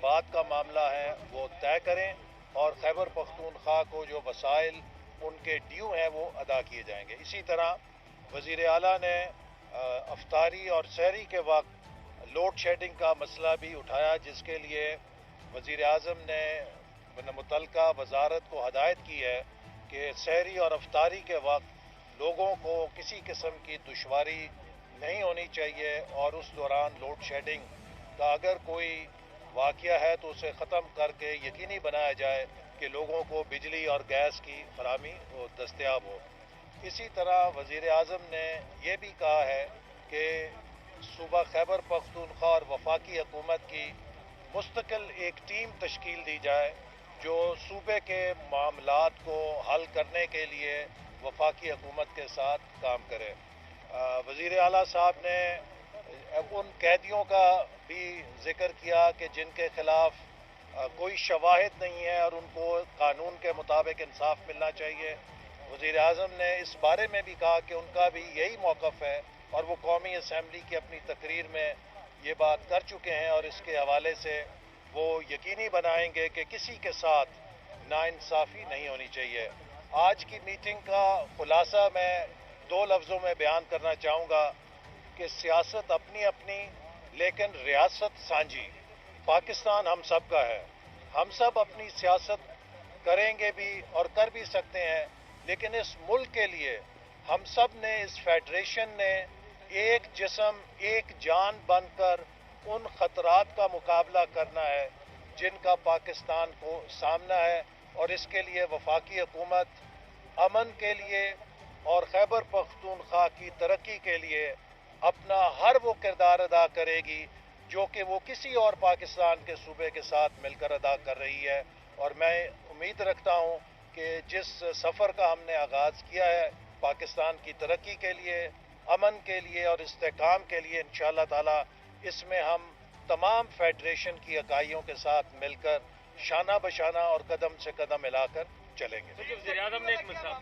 بعد کا معاملہ ہے وہ طے کریں اور خیبر پختونخوا کو جو وسائل ان کے ڈیو ہیں وہ ادا کیے جائیں گے۔ اسی طرح وزیر اعلیٰ نے افطاری اور سحری کے وقت لوڈ شیڈنگ کا مسئلہ بھی اٹھایا، جس کے لیے وزیر اعظم نے متعلقہ وزارت کو ہدایت کی ہے کہ سحری اور افطاری کے وقت لوگوں کو کسی قسم کی دشواری نہیں ہونی چاہیے، اور اس دوران لوڈ شیڈنگ کا اگر کوئی واقعہ ہے تو اسے ختم کر کے یقینی بنایا جائے کہ لوگوں کو بجلی اور گیس کی فراہمی دستیاب ہو۔ اسی طرح وزیر اعظم نے یہ بھی کہا ہے کہ صوبہ خیبر پختونخوا اور وفاقی حکومت کی مستقل ایک ٹیم تشکیل دی جائے جو صوبے کے معاملات کو حل کرنے کے لیے وفاقی حکومت کے ساتھ کام کرے۔ وزیر اعلیٰ صاحب نے ان قیدیوں کا بھی ذکر کیا کہ جن کے خلاف کوئی شواہد نہیں ہے اور ان کو قانون کے مطابق انصاف ملنا چاہیے۔ وزیر اعظم نے اس بارے میں بھی کہا کہ ان کا بھی یہی موقف ہے اور وہ قومی اسمبلی کی اپنی تقریر میں یہ بات کر چکے ہیں، اور اس کے حوالے سے وہ یقینی بنائیں گے کہ کسی کے ساتھ ناانصافی نہیں ہونی چاہیے۔ آج کی میٹنگ کا خلاصہ میں 2 لفظوں میں بیان کرنا چاہوں گا کہ سیاست اپنی اپنی لیکن ریاست سانجھی۔ پاکستان ہم سب کا ہے، ہم سب اپنی سیاست کریں گے بھی اور کر بھی سکتے ہیں، لیکن اس ملک کے لیے ہم سب نے، اس فیڈریشن نے ایک جسم ایک جان بن کر ان خطرات کا مقابلہ کرنا ہے جن کا پاکستان کو سامنا ہے، اور اس کے لیے وفاقی حکومت امن کے لیے اور خیبر پختونخوا کی ترقی کے لیے اپنا ہر وہ کردار ادا کرے گی جو کہ وہ کسی اور پاکستان کے صوبے کے ساتھ مل کر ادا کر رہی ہے۔ اور میں امید رکھتا ہوں کہ جس سفر کا ہم نے آغاز کیا ہے پاکستان کی ترقی کے لیے، امن کے لیے اور استحکام کے لیے، انشاءاللہ تعالی اس میں ہم تمام فیڈریشن کی اکائیوں کے ساتھ مل کر شانہ بشانہ اور قدم سے قدم ملا کر چلیں گے۔ وزیر اعظم نے ایک مثال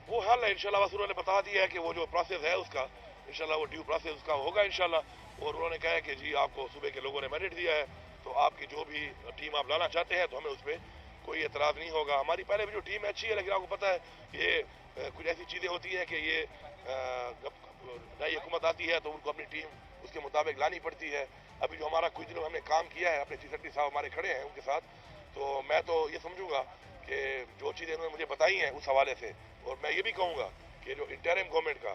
وہ حل ہے انشاءاللہ، بس انہوں نے بتا دیا ہے کہ وہ جو پروسیس ہے اس کا انشاءاللہ وہ ڈیو پروسیس اس کا ہوگا انشاءاللہ، اور انہوں نے کہا ہے کہ جی آپ کو صوبے کے لوگوں نے مینڈیٹ دیا ہے تو آپ کی جو بھی ٹیم آپ لانا چاہتے ہیں تو ہمیں اس پہ کوئی اعتراض نہیں ہوگا۔ ہماری پہلے بھی جو ٹیم ہے اچھی ہے، لیکن آپ کو پتہ ہے یہ کچھ ایسی چیزیں ہوتی ہیں کہ یہ نئی حکومت آتی ہے تو ان کو اپنی ٹیم اس کے مطابق لانی پڑتی ہے۔ ابھی جو ہمارا کچھ دنوں ہم نے کام کیا ہے، اپنے چیف سیکرٹری صاحب ہمارے کھڑے ہیں ان کے ساتھ، تو میں تو یہ سمجھوں گا کہ جو چیزیں انہوں نے مجھے بتائی ہیں اس حوالے سے، اور میں یہ بھی کہوں گا کہ جو انٹرم گورنمنٹ کا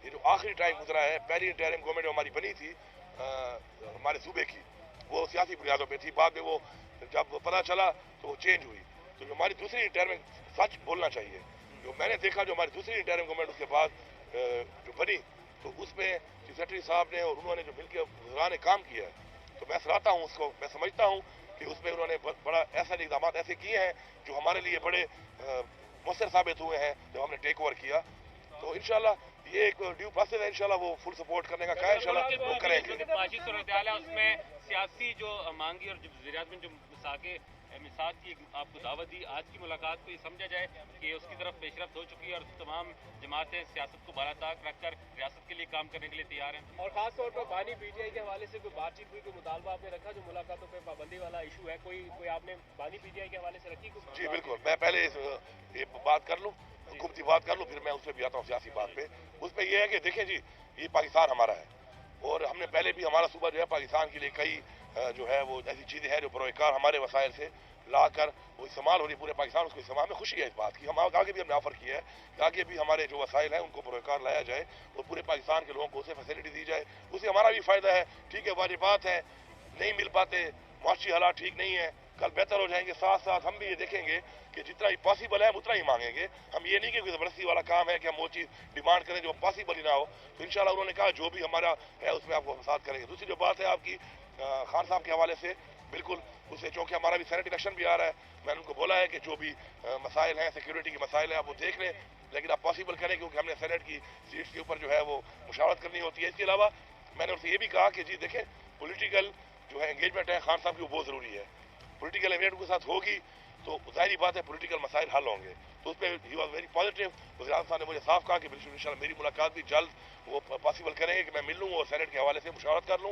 یہ جو آخری ٹائم گزرا ہے، پہلی انٹرم گورنمنٹ جو ہماری بنی تھی ہمارے صوبے کی، وہ سیاسی بنیادوں پہ تھی، بعد میں وہ جب پتہ چلا تو وہ چینج ہوئی۔ تو جو ہماری دوسری انٹرم سچ بولنا چاہیے، جو میں نے دیکھا جو ہماری دوسری انٹرم گورنمنٹ اس کے بعد جو بنی تو اس میں چیف سیکرٹری صاحب نے اور انہوں نے جو مل کے وزراء نے کام کیا ہے تو میں سراہتا ہوں اس کو، میں سمجھتا ہوں کہ اس میں انہوں نے بڑا ایسا اقدامات ایسے کیے ہیں جو ہمارے لیے بڑے مؤثر ثابت ہوئے ہیں جب ہم نے ٹیک اوور کیا۔ تو انشاءاللہ یہ ایک ڈیو پروسیس ہے، انشاءاللہ وہ فل سپورٹ کرنے کا کہا ہے، انشاءاللہ وہ کریں گے۔ معاشی صورتحال ہے اس میں سیاسی جو مانگی اور وزیر اعظم جو مساعد کی آپ کو دعوت دی، آج کی ملاقات کو یہ سمجھا جائے کہ اس کی طرف پیش رفت ہو چکی ہے اور تمام جماعتیں سیاست کو بالا طاق رکھ کر ریاست کے لیے کام کرنے کے لیے تیار ہیں، اور خاص طور پر بانی پی ٹی آئی کے حوالے سے کوئی بات چیت ہوئی، کوئی مطالبہ آپ نے رکھا جو ملاقاتوں پہ پابندی والا ایشو ہے، کوئی آپ نے بانی پی ٹی آئی کے حوالے سے رکھی؟ جی بالکل، میں پہلے یہ بات کر لوں، حکومتی بات کر لوں، پھر میں اس پہ بھی آتا ہوں سیاسی بات پہ۔ اس پہ یہ ہے کہ دیکھیں جی یہ پاکستان ہمارا ہے، اور ہم نے پہلے بھی ہمارا صوبہ جو ہے پاکستان کے لیے کئی جو ہے وہ ایسی چیزیں ہیں جو بروکار ہمارے وسائل سے لا کر وہ استعمال ہو رہی پورے پاکستان، اس کو استعمال میں خوشی ہے اس بات کی۔ ہم آگے بھی ہم نے آفر کیا ہے کہ آگے بھی ہمارے جو وسائل ہیں ان کو بروکار لایا جائے اور پورے پاکستان کے لوگوں کو اسے فیسلٹی دی جائے، اس سے ہمارا بھی فائدہ ہے۔ ٹھیک ہے واجبات ہیں نہیں مل پاتے، معاشی حالات ٹھیک نہیں ہیں، کل بہتر ہو جائیں گے، ساتھ ساتھ ہم بھی یہ دیکھیں گے کہ جتنا ہی پاسبل ہے ہم اتنا ہی مانگیں گے۔ ہم یہ نہیں کہ کوئی زبردستی والا کام ہے کہ ہم وہ چیز ڈیمانڈ کریں جو پاسبل ہی نہ ہو۔ تو انشاءاللہ انہوں نے کہا جو بھی ہمارا ہے اس میں آپ کو ساتھ کریں گے۔ دوسری جو بات ہے آپ کی خان صاحب کے حوالے سے، بالکل اس سے چونکہ ہمارا بھی سینٹ الیکشن بھی آ رہا ہے، میں نے ان کو بولا ہے کہ جو بھی مسائل ہیں سیکیورٹی کے مسائل ہیں آپ وہ دیکھ لیں، لیکن آپ پاسبل کریں کیونکہ ہم نے سینٹ کی سیٹس کے اوپر جو ہے وہ مشاورت کرنی ہوتی ہے۔ اس کے علاوہ میں نے ان سے یہ بھی کہا کہ جی دیکھیں پولیٹیکل جو ہے انگیجمنٹ ہے خان صاحب کی وہ بہت ضروری ہے، پولیٹیکل انگیجمنٹ کے ساتھ ہوگی تو ظاہری بات ہے پولیٹیکل مسائل حل ہوں گے۔ تو اس پہ ہی واز ویری پازیٹیو۔ وزیر اعظم صاحب نے مجھے صاف کہا کہ بالکل انشاءاللہ میری ملاقات بھی جلد وہ پاسبل کریں گے کہ میں مل لوں اور سینٹ کے حوالے سے مشاورت کر لوں،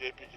KPK